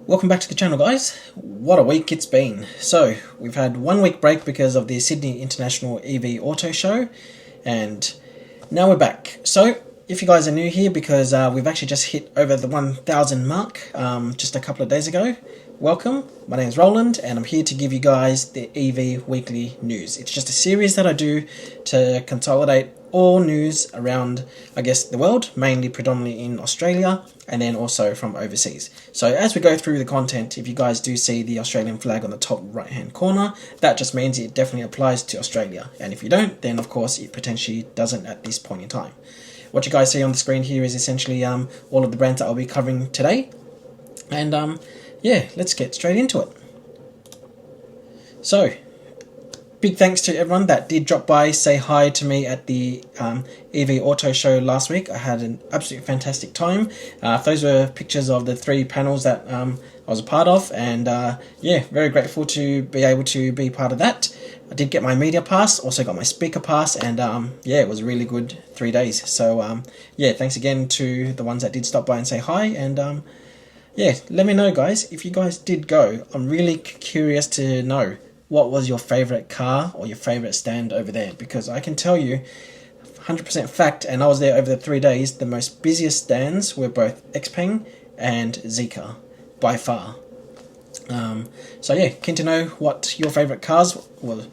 Welcome back to the channel, guys. What a week it's been. So we've had 1 week break because of the Sydney International EV Autoshow, and now we're back. So if you guys are new here, because we've actually just hit over the 1,000 mark just a couple of days ago, welcome. My name is Roland and I'm here to give you guys the EV weekly news. It's just a series that I do to consolidate all news around, I guess, the world, mainly predominantly in Australia, and then also from overseas. So as we go through the content, if you guys do see the Australian flag on the top right hand corner, that just means it definitely applies to Australia. And if you don't, then of course it potentially doesn't at this point in time. What you guys see on the screen here is essentially all of the brands that I'll be covering today. And yeah, let's get straight into it. So, big thanks to everyone that did drop by, say hi to me at the EV Auto Show last week. I had an absolutely fantastic time. Those were pictures of the 3 panels that I was a part of, and yeah, very grateful to be able to be part of that. I did get my media pass, also got my speaker pass, and yeah, it was a really good 3 days. So yeah, thanks again to the ones that did stop by and say hi, and yeah, let me know, guys, if you guys did go. I'm really curious to know what was your favorite car or your favorite stand over there, because I can tell you 100% fact, and I was there over the 3 days, the most busiest stands were both Xpeng and ZEEKR by far. So yeah, keen to know what your favorite cars were.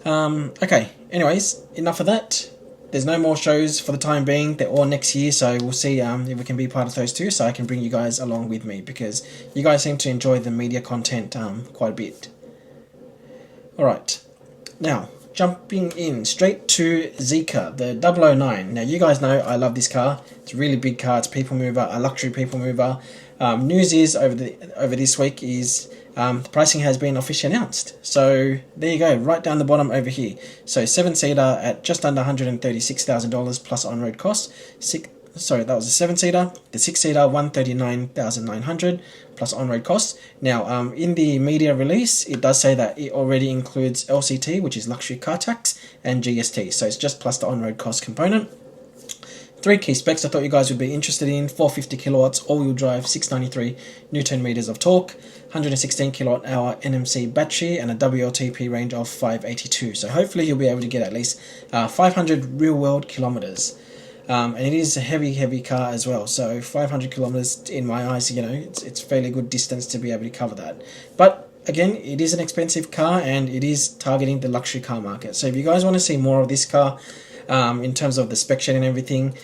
Okay, anyways, enough of that. There's no more shows for the time being. They're all next year, so we'll see if we can be part of those too, so I can bring you guys along with me, because you guys seem to enjoy the media content quite a bit. Alright, now jumping in straight to ZEEKR, the 009. Now you guys know I love this car. It's a really big car. It's a people mover, a luxury people mover. News is over this week is the pricing has been officially announced. So there you go, right down the bottom over here. So 7-seater at just under $136,000 plus on-road costs. Sorry, that was a 7-seater. The 6-seater, $139,900 plus on-road costs. Now, in the media release, it does say that it already includes LCT, which is luxury car tax, and GST. So it's just plus the on-road cost component. 3 key specs I thought you guys would be interested in: 450 kilowatts, all-wheel drive, 693 Newton meters of torque, 116 kilowatt hour NMC battery, and a WLTP range of 582. So hopefully you'll be able to get at least 500 real-world kilometers. And it is a heavy car as well, so 500 kilometers in my eyes, you know, it's fairly good distance to be able to cover that. But again, it is an expensive car and it is targeting the luxury car market. So if you guys want to see more of this car in terms of the spec sheet and everything,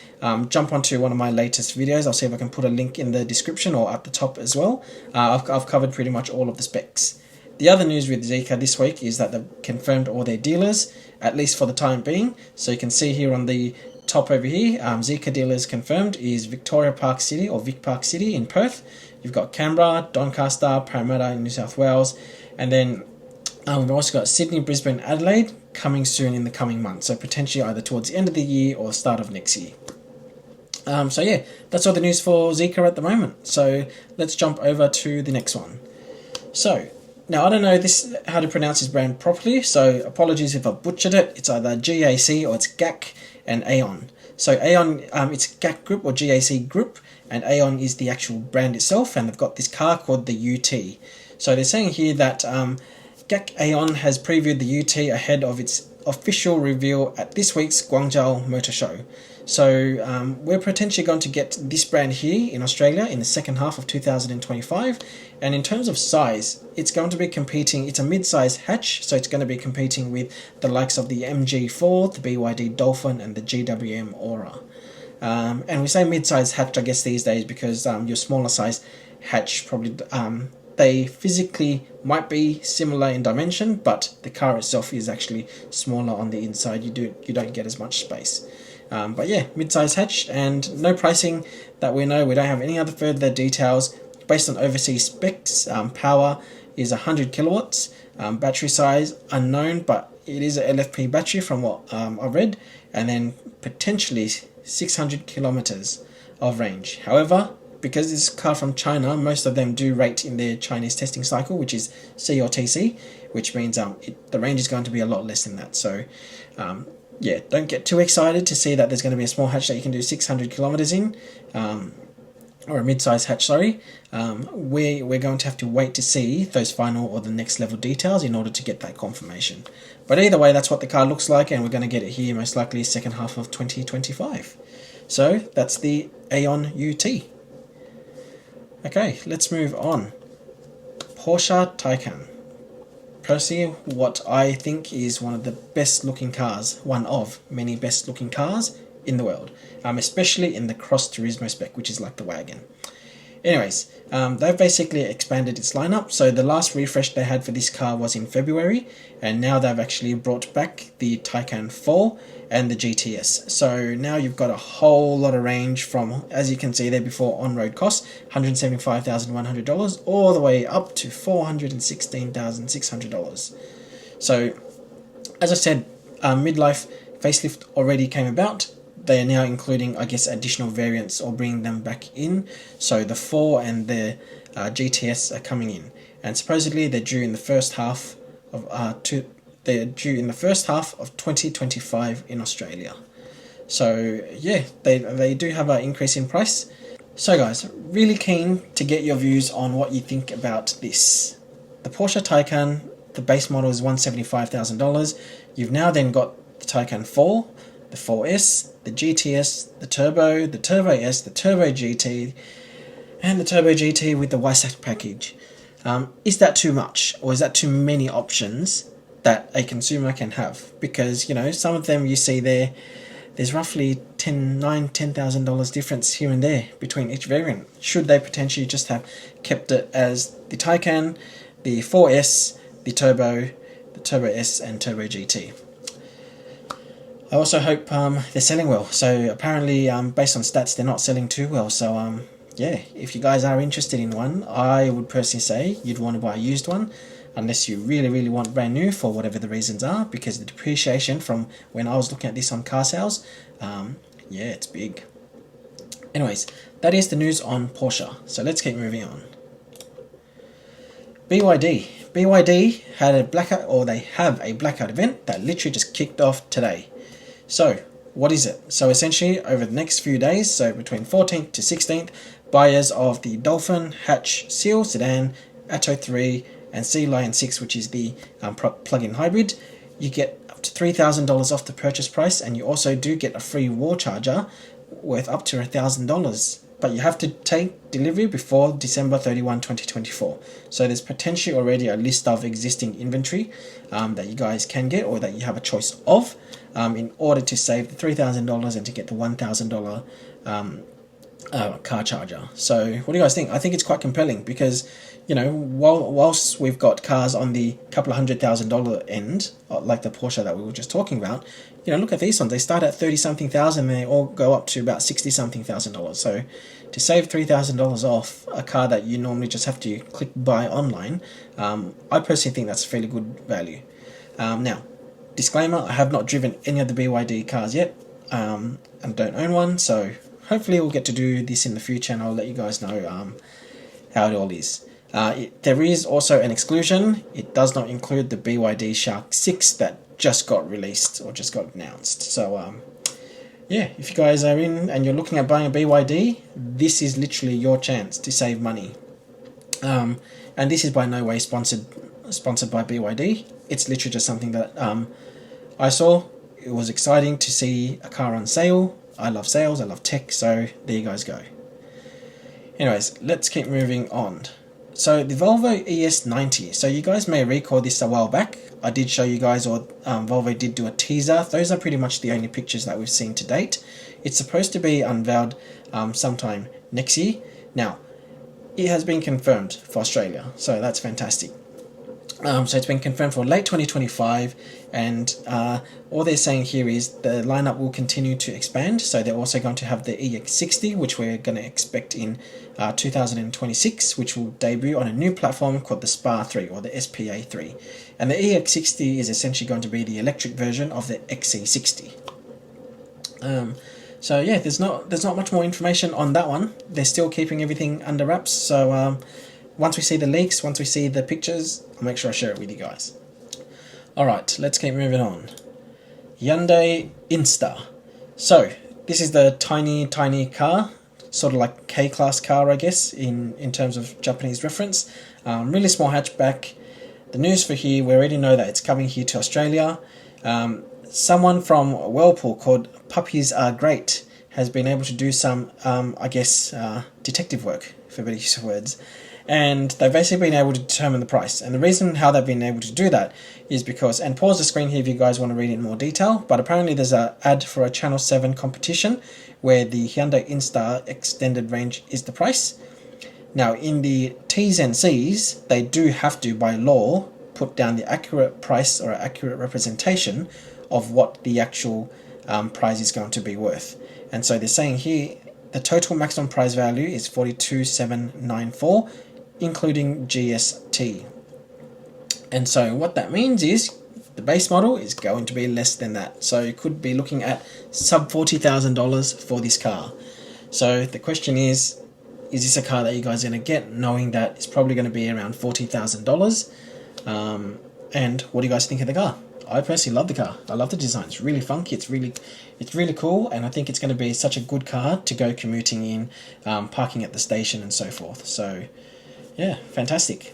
jump onto one of my latest videos. I'll see if I can put a link in the description or at the top as well. I've covered pretty much all of the specs. The other news with ZEEKR this week is that they've confirmed all their dealers, at least for the time being. So you can see here on the top over here, ZEEKR dealers confirmed is Victoria Park City, or Vic Park City in Perth. You've got Canberra, Doncaster, Parramatta in New South Wales, and then we've also got Sydney, Brisbane, Adelaide coming soon in the coming months, so potentially either towards the end of the year or start of next year. So yeah, that's all the news for ZEEKR at the moment. So let's jump over to the next one. So now I don't know how to pronounce this brand properly, so apologies if I butchered it. It's either GAC or it's GAC and Aion. So Aion, it's GAC Group or GAC Group, and Aion is the actual brand itself, and they've got this car called the UT. So they're saying here that GAC Aion has previewed the UT ahead of its official reveal at this week's Guangzhou Motor Show. So we're potentially going to get this brand here in Australia in the second half of 2025. And in terms of size, it's going to be competing, it's a mid-size hatch, so it's going to be competing with the likes of the MG4, the BYD Dolphin, and the GWM Aura. And we say mid-size hatch, I guess, these days, because your smaller size hatch probably, they physically might be similar in dimension, but the car itself is actually smaller on the inside. You don't get as much space. But yeah, mid-size hatch, and no pricing that we know. We don't have any other further details. Based on overseas specs, power is 100 kilowatts. Battery size unknown, but it is an LFP battery from what I've read, and then potentially 600 kilometers of range. However, because this car from China, most of them do rate in their Chinese testing cycle, which is C or TC, which means the range is going to be a lot less than that. So yeah, don't get too excited to see that there's going to be a small hatch that you can do 600 kilometers in. or a mid-size hatch, sorry, we're going to have to wait to see those final or the next level details in order to get that confirmation. But either way, that's what the car looks like, and we're going to get it here most likely second half of 2025. So that's the Aion UT. Okay, let's move on. Porsche Taycan. Personally, what I think is one of the best looking cars, one of many best looking cars in the world, especially in the Cross Turismo spec, which is like the wagon. Anyways, they've basically expanded its lineup. So the last refresh they had for this car was in February, and now they've actually brought back the Taycan 4 and the GTS. So now you've got a whole lot of range from, as you can see there before, on-road costs, $175,100 all the way up to $416,600. So, as I said, midlife facelift already came about. They are now including, I guess, additional variants or bringing them back in. So the 4 and the GTS are coming in, and supposedly they're due in the first half of 2025 in Australia. So yeah, they do have an increase in price. So guys, really keen to get your views on what you think about this. The Porsche Taycan, the base model is $175,000. You've now then got the Taycan 4, the 4S, the GTS, the Turbo S, the Turbo GT, and the Turbo GT with the YSAC package. Is that too much, or is that too many options that a consumer can have? Because, you know, some of them you see there's roughly $10,000 difference here and there between each variant. Should they potentially just have kept it as the Taycan, the 4S, the Turbo S, and Turbo GT? I also hope they're selling well. So apparently, based on stats, they're not selling too well. So yeah, if you guys are interested in one, I would personally say you'd want to buy a used one, unless you really want brand new for whatever the reasons are, because the depreciation from when I was looking at this on car sales, yeah, it's big. Anyways, that is the news on Porsche. So let's keep moving on. BYD had a blackout, or they have a blackout event that literally just kicked off today. So, what is it? So essentially, over the next few days, so between 14th to 16th, buyers of the Dolphin, Hatch, Seal Sedan, Atto 3, and Sea Lion 6, which is the plug-in hybrid, you get up to $3,000 off the purchase price, and you also do get a free wall charger worth up to $1,000. But you have to take delivery before December 31, 2024. So there's potentially already a list of existing inventory that you guys can get, or that you have a choice of, in order to save the $3,000 and to get the $1,000 car charger. So what do you guys think? I think it's quite compelling, because, you know, whilst we've got cars on the couple of $100,000 end, like the Porsche that we were just talking about, you know, look at these ones. They start at 30-something thousand, and they all go up to about $60-something thousand. So to save $3,000 off a car that you normally just have to click buy online, I personally think that's fairly good value. Now, disclaimer, I have not driven any of the BYD cars yet, and don't own one, so hopefully we'll get to do this in the future, and I'll let you guys know how it all is. There is also an exclusion. It does not include the BYD Shark 6 that just got released, or just got announced. So yeah, if you guys are in and you're looking at buying a BYD, this is literally your chance to save money. And this is by no way sponsored by BYD. It's literally just something that I saw. It was exciting to see a car on sale. I love sales, I love tech, so there you guys go. Anyways, let's keep moving on. So the Volvo ES90, so you guys may recall this a while back. I did show you guys, or Volvo did do a teaser. Those are pretty much the only pictures that we've seen to date. It's supposed to be unveiled sometime next year. Now, it has been confirmed for Australia, so that's fantastic. So it's been confirmed for late 2025, and all they're saying here is the lineup will continue to expand. So they're also going to have the EX60, which we're going to expect in 2026, which will debut on a new platform called the SPA3, or the SPA3. And the EX60 is essentially going to be the electric version of the XC60. So yeah, there's not much more information on that one. They're still keeping everything under wraps. So once we see the leaks, once we see the pictures, I'll make sure I share it with you guys. Alright, let's keep moving on. Hyundai Inster. So, this is the tiny car. sort of like K-class car, I guess, in terms of Japanese reference. Really small hatchback. The news for here, we already know that it's coming here to Australia. Someone from Whirlpool called Puppies Are Great has been able to do some, detective work, for better use of words. And they've basically been able to determine the price. And the reason how they've been able to do that is because, and pause the screen here if you guys want to read it in more detail, but apparently there's an ad for a Channel 7 competition where the Hyundai Inster extended range is the price. Now, in the T's and C's, they do have to, by law, put down the accurate price or accurate representation of what the actual price is going to be worth. And so they're saying here, the total maximum price value is 42,794, including GST. And so what that means is the base model is going to be less than that. So you could be looking at sub $40,000 for this car. So the question is this a car that you guys are going to get, knowing that it's probably going to be around $40,000? And what do you guys think of the car? I personally love the car. I love the design. It's really funky. It's really cool, and I think it's going to be such a good car to go commuting in, parking at the station and so forth. So yeah, fantastic.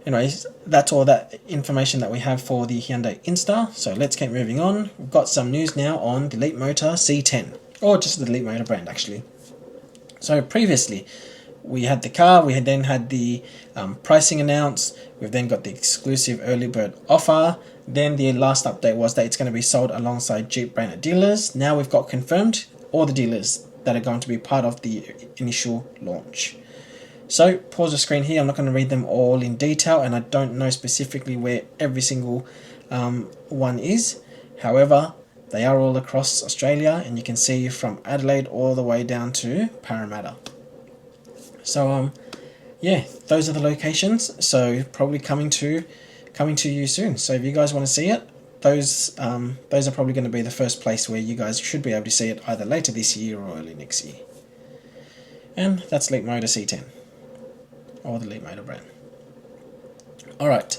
Anyways, that's all that information that we have for the Hyundai Inster. So let's keep moving on. We've got some news now on the Leapmotor C10, or just the Leapmotor brand actually. So previously, we had the car, we had then had the pricing announced, we've then got the exclusive early bird offer, then the last update was that it's going to be sold alongside Jeep branded dealers. Now we've got confirmed all the dealers that are going to be part of the initial launch. So pause the screen here, I'm not going to read them all in detail, and I don't know specifically where every single one is. However, they are all across Australia, and you can see from Adelaide all the way down to Parramatta. So yeah, those are the locations. So probably coming to you soon. So if you guys want to see it, those are probably going to be the first place where you guys should be able to see it, either later this year or early next year. And that's Leapmotor C10, or the Leapmotor brand. Alright,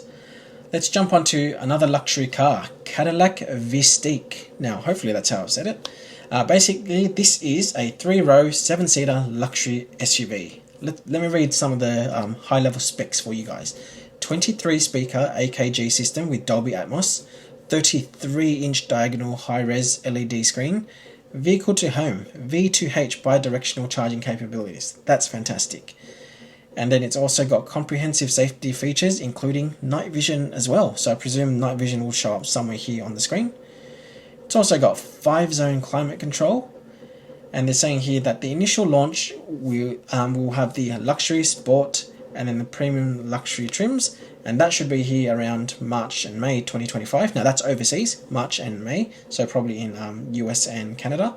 let's jump onto another luxury car, Cadillac Vistiq. Now, hopefully that's how I've said it. Basically, this is a 3-row, 7-seater luxury SUV. Let me read some of the high-level specs for you guys. 23-speaker AKG system with Dolby Atmos, 33-inch diagonal high-res LED screen, vehicle-to-home, V2H bidirectional charging capabilities. That's fantastic. And then it's also got comprehensive safety features, including night vision as well. So I presume night vision will show up somewhere here on the screen. It's also got 5-zone climate control. And they're saying here that the initial launch will have the luxury, sport, and then the premium luxury trims. And that should be here around March and May 2025. Now that's overseas, March and May. So probably in US and Canada.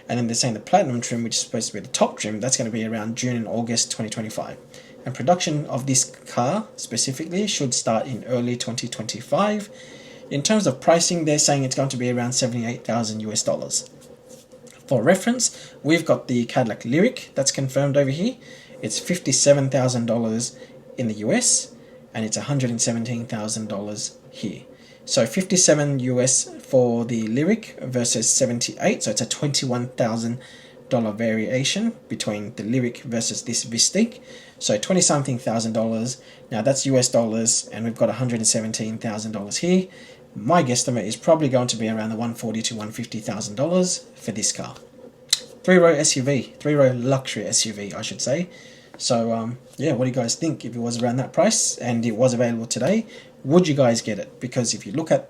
And then they're saying the platinum trim, which is supposed to be the top trim, that's going to be around June and August 2025. And production of this car specifically should start in early 2025. In terms of pricing, they're saying it's going to be around $78,000. For reference, we've got the Cadillac Lyriq that's confirmed over here. It's $57,000 in the US, and it's $117,000 here. So 57 US for the Lyriq versus 78, so it's a $21,000 variation between the Lyriq versus this Vistiq. So 20-something thousand dollars. Now that's US dollars, and we've got $117,000 here. My guesstimate is probably going to be around the $140,000 to $150,000 for this car. 3-row SUV, 3-row luxury SUV, I should say. So yeah, what do you guys think? If it was around that price and it was available today, would you guys get it? Because if you look at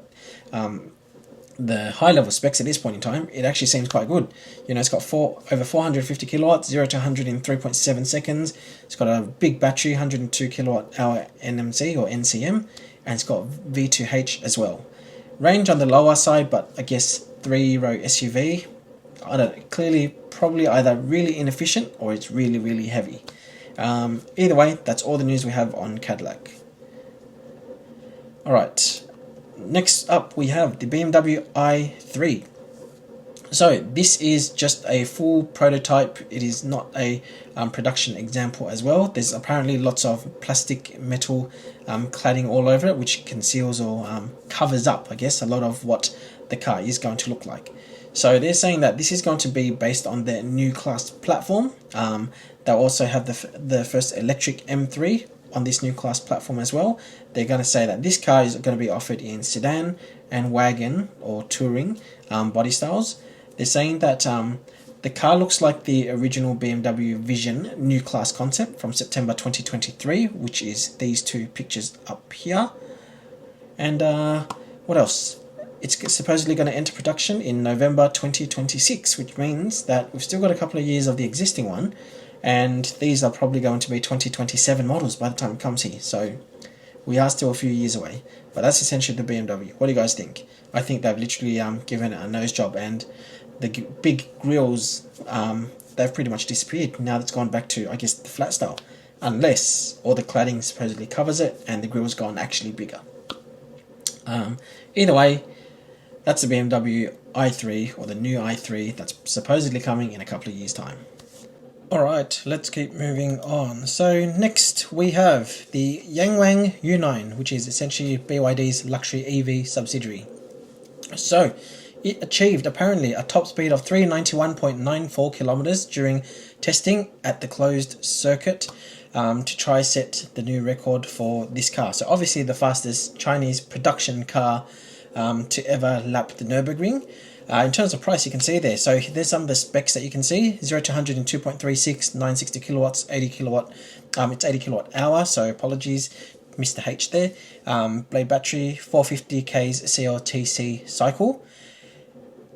the high-level specs at this point in time, it actually seems quite good. You know, it's got over 450 kilowatts, 0 to 100 in 3.7 seconds. It's got a big battery, 102 kilowatt hour NMC or NCM, and it's got V2H as well. Range on the lower side, but I guess 3-row SUV, I don't know, clearly probably either really inefficient or it's really, really heavy. Either way, that's all the news we have on Cadillac. Alright, next up we have the BMW i3. So this is just a full prototype. It is not a production example as well. There's apparently lots of plastic metal cladding all over it, which conceals or covers up, I guess, a lot of what the car is going to look like. So they're saying that this is going to be based on their new class platform. They'll also have the first electric M3 on this new class platform as well. They're going to say that this car is going to be offered in sedan and wagon or touring body styles. They're saying that the car looks like the original BMW Vision new class concept from September 2023, which is these two pictures up here. And what else? It's supposedly going to enter production in November 2026, which means that we've still got a couple of years of the existing one, and these are probably going to be 2027 models by the time it comes here. So we are still a few years away, but that's essentially the BMW. What do you guys think? I think they've literally given it a nose job, and the big grills, they've pretty much disappeared. Now that's gone back to, I guess, the flat style, unless all the cladding supposedly covers it and the grill's gone actually bigger. Either way, that's the BMW i3, or the new i3, that's supposedly coming in a couple of years' time. Alright, let's keep moving on. So next we have the Yangwang U9, which is essentially BYD's luxury EV subsidiary. So it achieved apparently a top speed of 391.94 kilometers during testing at the closed circuit to try set the new record for this car. So obviously the fastest Chinese production car to ever lap the Nurburgring. In terms of price, you can see there. So there's some of the specs that you can see. 0 to 100 in 2.36, 960 kilowatts, 80 kilowatt. It's 80 kilowatt hour. So apologies, missed the H there. Blade battery, 450 Ks CLTC cycle.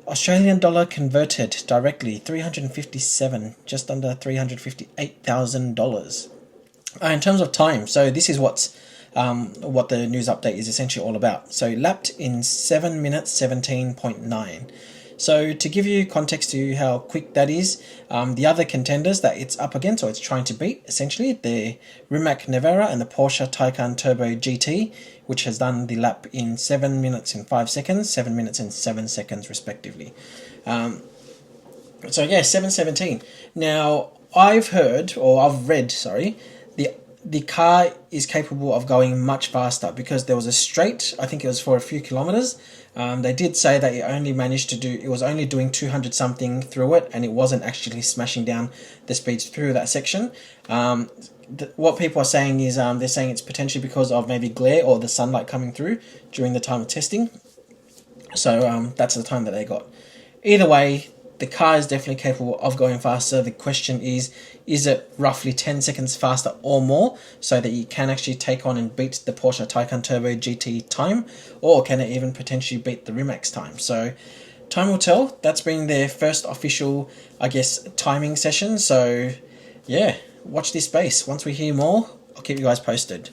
Australian dollar converted directly, 357, just under $358,000. In terms of time, so this is what the news update is essentially all about. So lapped in 7 minutes 17.9. So to give you context to how quick that is, the other contenders that it's up against, or it's trying to beat, essentially, the Rimac Nevera and the Porsche Taycan Turbo GT, which has done the lap in 7 minutes and 5 seconds, 7 minutes and 7 seconds respectively. So yeah, 7:17. Now I've read, the car is capable of going much faster, because there was a straight, I think it was for a few kilometers. They did say that it was only doing 200 something through it, and it wasn't actually smashing down the speeds through that section. What people are saying is they're saying it's potentially because of maybe glare or the sunlight coming through during the time of testing. So that's the time that they got. Either way, the car is definitely capable of going faster. The question is it roughly 10 seconds faster or more, so that you can actually take on and beat the Porsche Taycan Turbo GT time, or can it even potentially beat the Rimac's time? So time will tell. That's been their first official, I guess, timing session. So yeah, watch this space. Once we hear more, I'll keep you guys posted.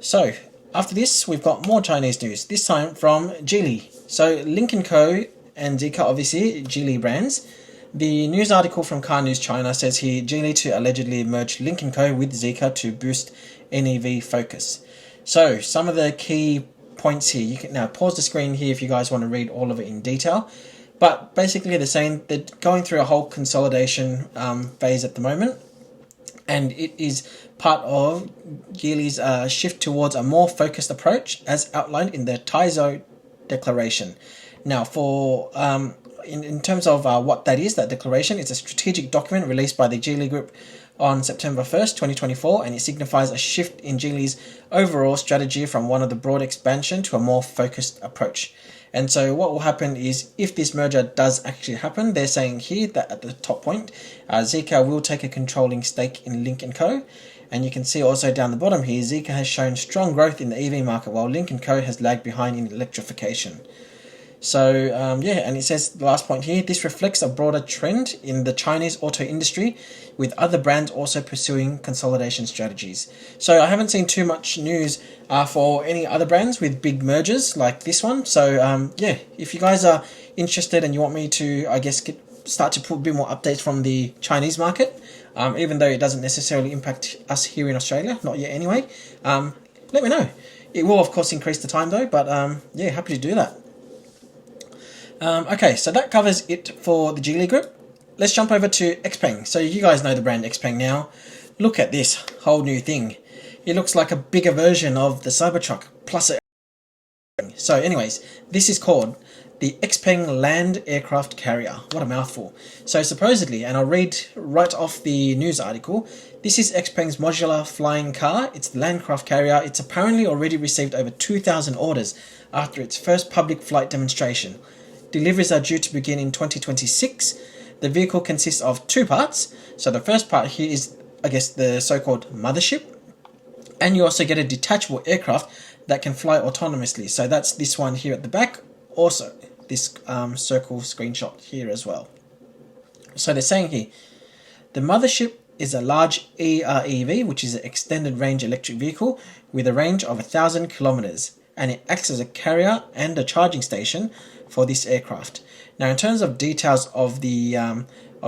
So after this, we've got more Chinese news, this time from Geely. So Lynk Co and ZEEKR, obviously Geely brands. The news article from Car News China says here, Geely to allegedly merge Lynk Co with ZEEKR to boost NEV focus. So some of the key points here, you can now pause the screen here if you guys want to read all of it in detail. But basically they're saying they're going through a whole consolidation phase at the moment, and it is part of Geely's shift towards a more focused approach as outlined in the Taizo Declaration. Now, for in terms of what that is, that declaration, it's a strategic document released by the Geely Group on September 1st, 2024, and it signifies a shift in Geely's overall strategy from one of the broad expansion to a more focused approach. And so what will happen is, if this merger does actually happen, they're saying here that at the top point, ZEEKR will take a controlling stake in Lynk Co. And you can see also down the bottom here, ZEEKR has shown strong growth in the EV market, while Lynk Co has lagged behind in electrification. So yeah, and it says, the last point here, this reflects a broader trend in the Chinese auto industry, with other brands also pursuing consolidation strategies. So I haven't seen too much news for any other brands with big mergers like this one. So yeah, if you guys are interested and you want me to, I guess, start to put a bit more updates from the Chinese market, even though it doesn't necessarily impact us here in Australia, not yet anyway, let me know. It will of course increase the time though, but yeah, happy to do that. Okay, so that covers it for the Geely Group. Let's jump over to Xpeng. So you guys know the brand Xpeng now. Look at this whole new thing. It looks like a bigger version of the Cybertruck plus a... So anyways, this is called the Xpeng land aircraft carrier. What a mouthful. So supposedly, and I'll read right off the news article, this is Xpeng's modular flying car. It's the landcraft carrier. It's apparently already received over 2,000 orders after its first public flight demonstration. Deliveries are due to begin in 2026. The vehicle consists of two parts. So the first part here is, I guess, the so-called mothership. And you also get a detachable aircraft that can fly autonomously. So that's this one here at the back. Also, this circle screenshot here as well. So they're saying here, the mothership is a large EREV, which is an extended range electric vehicle with a range of 1,000 kilometers, and it acts as a carrier and a charging station for this aircraft. Now, in terms of details of the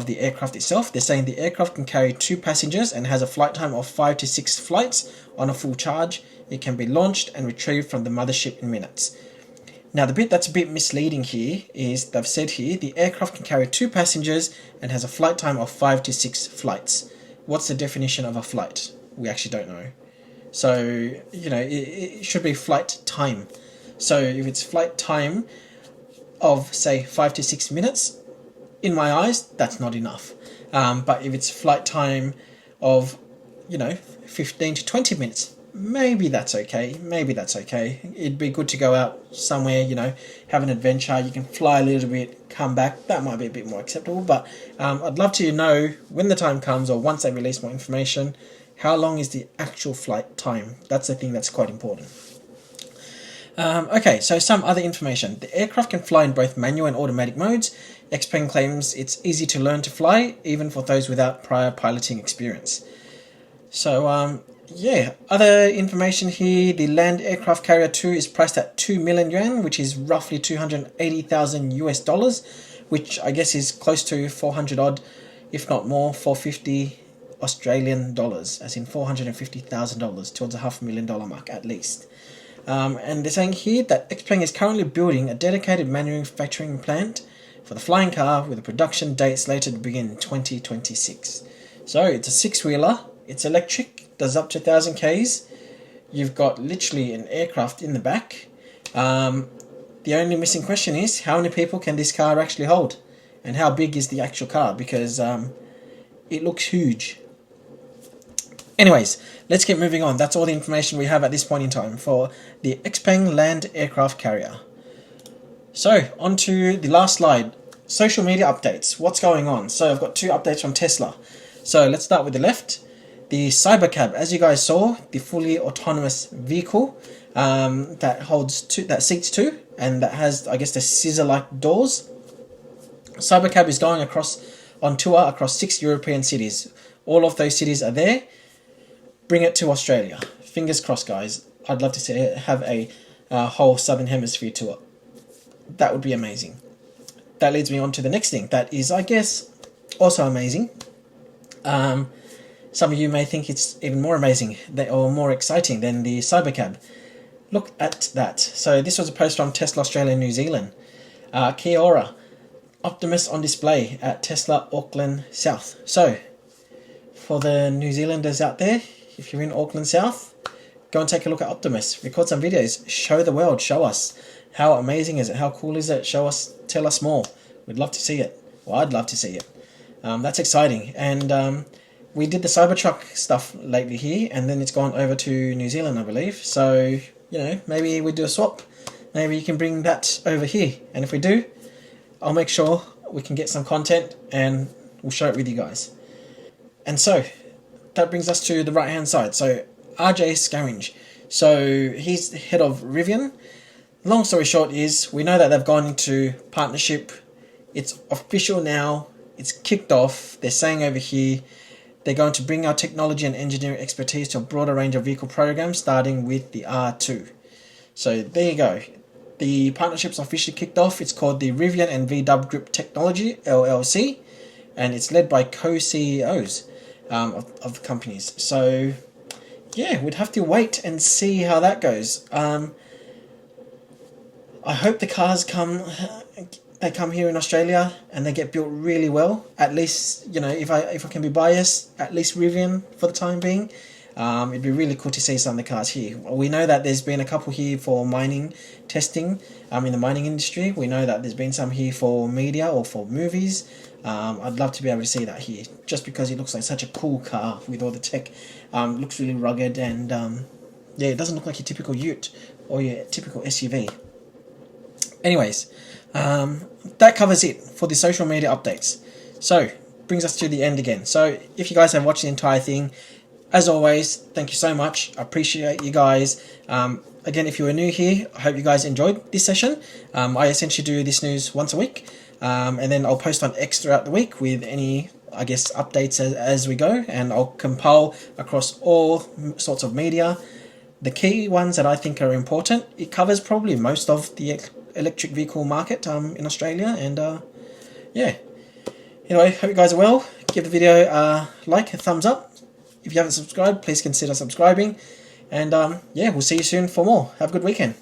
aircraft itself, they're saying the aircraft can carry 2 passengers and has a flight time of 5 to 6 flights on a full charge. It can be launched and retrieved from the mothership in minutes. Now, the bit that's a bit misleading here is they've said here the aircraft can carry 2 passengers and has a flight time of 5 to 6 flights. What's the definition of a flight? We actually don't know. So, it should be flight time. So if it's flight time of, say, 5 to 6 minutes, in my eyes, that's not enough. But if it's flight time of, 15 to 20 minutes, maybe that's okay. It'd be good to go out somewhere, have an adventure. You can fly a little bit, come back. That might be a bit more acceptable. But I'd love to know when the time comes, or once they release more information, how long is the actual flight time? That's the thing that's quite important. Okay, so some other information. The aircraft can fly in both manual and automatic modes. Xpeng claims it's easy to learn to fly, even for those without prior piloting experience. So, other information here. The Land Aircraft Carrier 2 is priced at 2 million yuan, which is roughly 280,000 US dollars, which I guess is close to 400 odd, if not more, 450 Australian dollars, as in $450,000, towards a $500,000 mark at least. And they're saying here that Xpeng is currently building a dedicated manufacturing plant for the flying car with a production date slated to begin in 2026. So it's a 6-wheeler, it's electric, does up to 1,000 Ks. You've got literally an aircraft in the back. The only missing question is, how many people can this car actually hold? And how big is the actual car? Because it looks huge. Anyways, let's keep moving on. That's all the information we have at this point in time for the Xpeng Land Aircraft Carrier. So, on to the last slide. Social media updates. What's going on? So, I've got 2 updates from Tesla. So, let's start with the left. The Cybercab, as you guys saw, the fully autonomous vehicle that seats 2 and that has, I guess, the scissor-like doors. Cybercab is going on tour across 6 European cities. All of those cities are there. Bring it to Australia. Fingers crossed, guys. I'd love to see it have a whole Southern Hemisphere tour. That would be amazing. That leads me on to the next thing. That is, I guess, also amazing. Some of you may think it's even more amazing or more exciting than the Cybercab. Look at that. So this was a post from Tesla Australia and New Zealand. Kia ora. Optimus on display at Tesla Auckland South. So, for the New Zealanders out there, if you're in Auckland South, go and take a look at Optimus. Record some videos. Show the world. Show us. How amazing is it? How cool is it? Show us. Tell us more. We'd love to see it. Well, I'd love to see it. That's exciting. And we did the Cybertruck stuff lately here, and then it's gone over to New Zealand, I believe. So, maybe we do a swap. Maybe you can bring that over here. And if we do, I'll make sure we can get some content and we'll share it with you guys. And so, that brings us to the right-hand side. So, RJ Scaringe. So, he's the head of Rivian. Long story short is, we know that they've gone into partnership. It's official now. It's kicked off. They're saying over here, they're going to bring our technology and engineering expertise to a broader range of vehicle programs, starting with the R2. So, there you go. The partnership's officially kicked off. It's called the Rivian and VW Group Technology, LLC. And it's led by co-CEOs of the companies. So, yeah, we'd have to wait and see how that goes. I hope the cars come here in Australia and they get built really well. At least, if I can be biased, at least Rivian for the time being. It'd be really cool to see some of the cars here. We know that there's been a couple here for mining testing in the mining industry. We know that there's been some here for media or for movies. I'd love to be able to see that here, just because it looks like such a cool car with all the tech. Looks really rugged, and yeah, it doesn't look like your typical ute or your typical SUV. Anyways, that covers it for the social media updates. So, brings us to the end again. So, if you guys have watched the entire thing, as always, thank you so much. I appreciate you guys. Again, if you are new here, I hope you guys enjoyed this session. I essentially do this news once a week, and then I'll post on X throughout the week with any, I guess, updates as we go, and I'll compile across all sorts of media. The key ones that I think are important, it covers probably most of the electric vehicle market in Australia, and yeah. Anyway, hope you guys are well. Give the video a like, a thumbs up. If you haven't subscribed, please consider subscribing. And yeah, we'll see you soon for more. Have a good weekend.